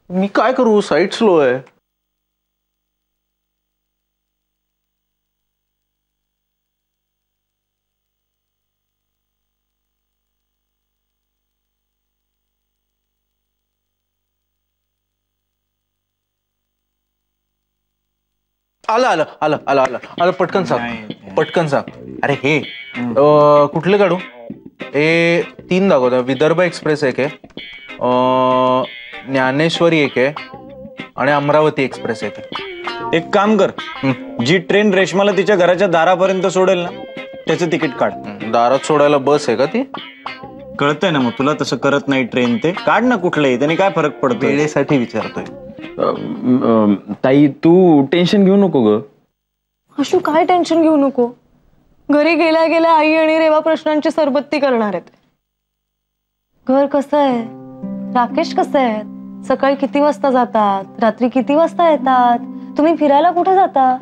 मी काय करू, site slow आहे. आलं आलं आलं आलं आलं आलं पटकन सांग, पटकन सांग. अरे हे कुठले काढू? हे 3 दाखवता. विदर्भ एक्सप्रेस एक आहे, ज्ञानेश्वरी एक आहे आणि अमरावती एक्सप्रेस एक आहे. एक काम कर, जी ट्रेन रेशमाला तिच्या घराच्या दारापर्यंत सोडेल ना त्याचं तिकीट काढ. दारात सोडायला बस आहे का ती? कळतंय ना, मग तुला तसं करत नाही ट्रेन, ते काढ ना कुठलंही, त्याने काय फरक पडतो. वेळेसाठी विचारतोय. ताई तू टेन्शन घेऊ नको ग. अशू काय टेन्शन घेऊ नको. घरी गेल्या गेल्या आई आणि रेवा प्रश्नांची सरबत्ती करणार आहेत. घर कसं आहे, राकेश कसं आहे, सकाळी किती वाजता जातात, रात्री किती वाजता येतात, तुम्ही फिरायला कुठे जाता,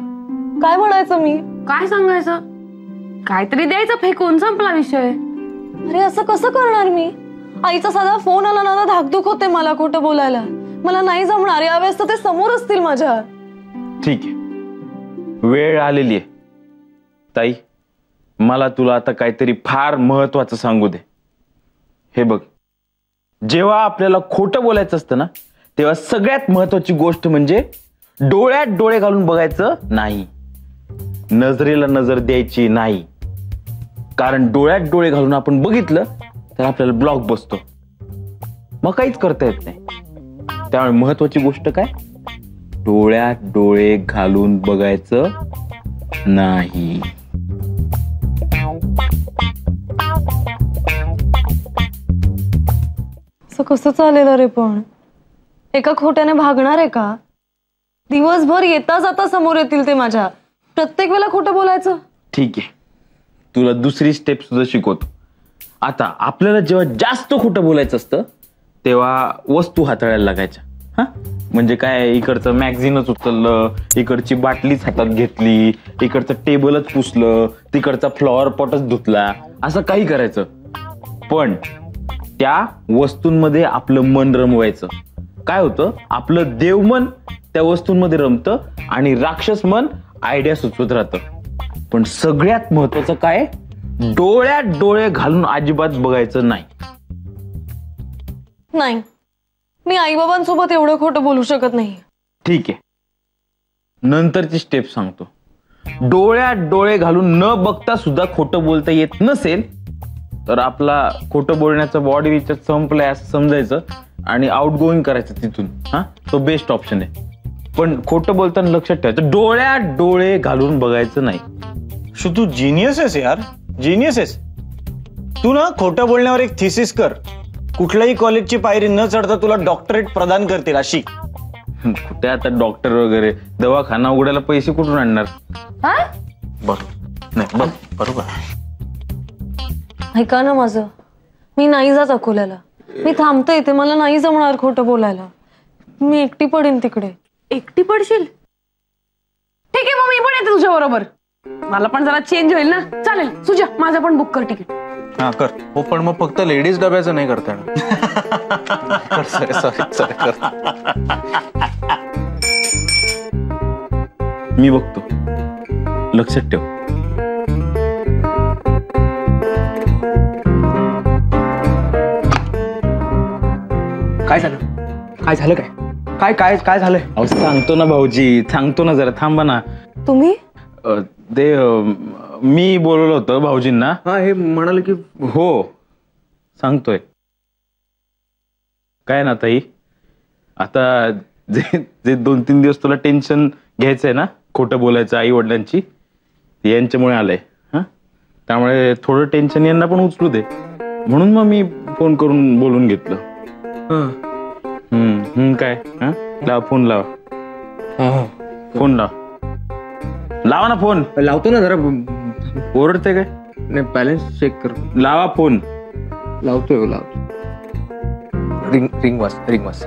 काय म्हणायचं मी, काय सांगायचं, काहीतरी द्यायचं फेकून, संपला विषय. अरे असं कसं करणार मी? आईचा साधा फोन आला ना धाकधूक होते मला खोटं बोलायला. मला नाही जमणार, यावेळेस तर ते समोर असतील माझ्या. ठीक आहे, वेळ आलेली आहे. ताई मला तुला आता काहीतरी फार महत्वाचं सांगू दे. हे बघ, जेव्हा आपल्याला खोटं बोलायचं असतं ना, तेव्हा सगळ्यात महत्वाची गोष्ट म्हणजे डोळ्यात डोळे घालून बघायचं नाही, नजरेला नजर द्यायची नाही. कारण डोळ्यात डोळे घालून आपण बघितलं तर आपल्याला ब्लॉक बसतो, मग काहीच करता येत नाही. त्यामुळे महत्वाची गोष्ट काय, डोळ्यात डोळे घालून बघायचं नाही. असं कसं चालेल रे? पण एका खोट्याने भागणार आहे का? दिवसभर येता जाता समोर येतील ते माझ्या, प्रत्येक वेळेला खोटं बोलायचं. ठीक आहे, तुला दुसरी स्टेप सुद्धा शिकवतो. आता आपल्याला जेव्हा जास्त खोटं बोलायचं असतं तेव्हा वस्तू हाताळायला लागायच्या. हा म्हणजे काय, इकडचं मॅगझिनच उचललं, इकडची बाटलीच हातात घेतली, इकडचं टेबलच पुसलं, तिकडचा फ्लॉवर पॉटच धुतला, असं काही करायचं. पण त्या वस्तूंमध्ये आपलं मन रमवायचं. काय होतं, आपलं देवमन त्या वस्तूंमध्ये रमतं आणि राक्षस मन आयडिया सुचवत राहतं. पण सगळ्यात महत्वाचं काय, डोळ्यात डोळे घालून अजिबात बघायचं नाही. नाही, मी आई बाबांसोबत एवढं खोटं बोलू शकत नाही. ठीक आहे, नंतरची स्टेप सांगतो. डोळ्यात डोळे घालून न बघता सुद्धा खोटं बोलता येत नसेल तर आपला खोटं बोलण्याचा बॉडी रिचार्ज संपलाय असं समजायचं आणि आउट गोईंग करायचं तिथून. हा तो बेस्ट ऑप्शन आहे. पण खोटं बोलताना लक्षात ठेवायचं, डोळ्यात डोळे घालून बघायचं नाही. तू जिनियस आहेस यार, जिनियस आहेस तू ना. खोटं बोलण्यावर एक थिसिस कर, कुठल्याही कॉलेजची पायरी न चढता तुला डॉक्टरेट प्रदान करतील अशी. कुठे आता डॉक्टर वगैरे, दवाखाना उघडायला पैसे कुठून आणणार? बरोबर नाही, बरोबर. ऐका ना माझं, मी नाही जात अकोल्याला. मी थांबते इथे, मला नाही जमणार खोटं बोलायला. मी एकटी पडेन तिकडे. एकटी पडशील? ठीक आहे, मग मी पण येते तुझ्या बरोबर. मला पण जरा चेंज होईल ना. चालेल सुजा, माझं पण बुक कर तिकीट. हा कर. हो पण मग फक्त लेडीज डब्याचं नाही करता येणार. सॉरी. मी बघतो, लक्षात ठेव. काय झालं? काय झालं? काय काय काय झालंय? अहो सांगतो ना भाऊजी, सांगतो ना, जरा थांबा ना. तुम्ही ते मी बोलवलं होतं भाऊजींना. हा, हे म्हणाले की हो सांगतोय. काय ना ताई, आता जे 2-3 दिवस तुला टेन्शन घ्यायचंय ना, खोटं बोलायचं आई वडिलांची, यांच्यामुळे आलंय. हा त्यामुळे थोडं टेन्शन यांना पण उचलू दे, म्हणून मग मी फोन करून बोलून घेतलं. काय हा, लावा फोन, लावा फोन, लावा ना फोन. लावतो ना, जरा ओरडते काय? नाही, बॅलन्स चेक कर. लावा फोन. लावतोय. रिंग वाज.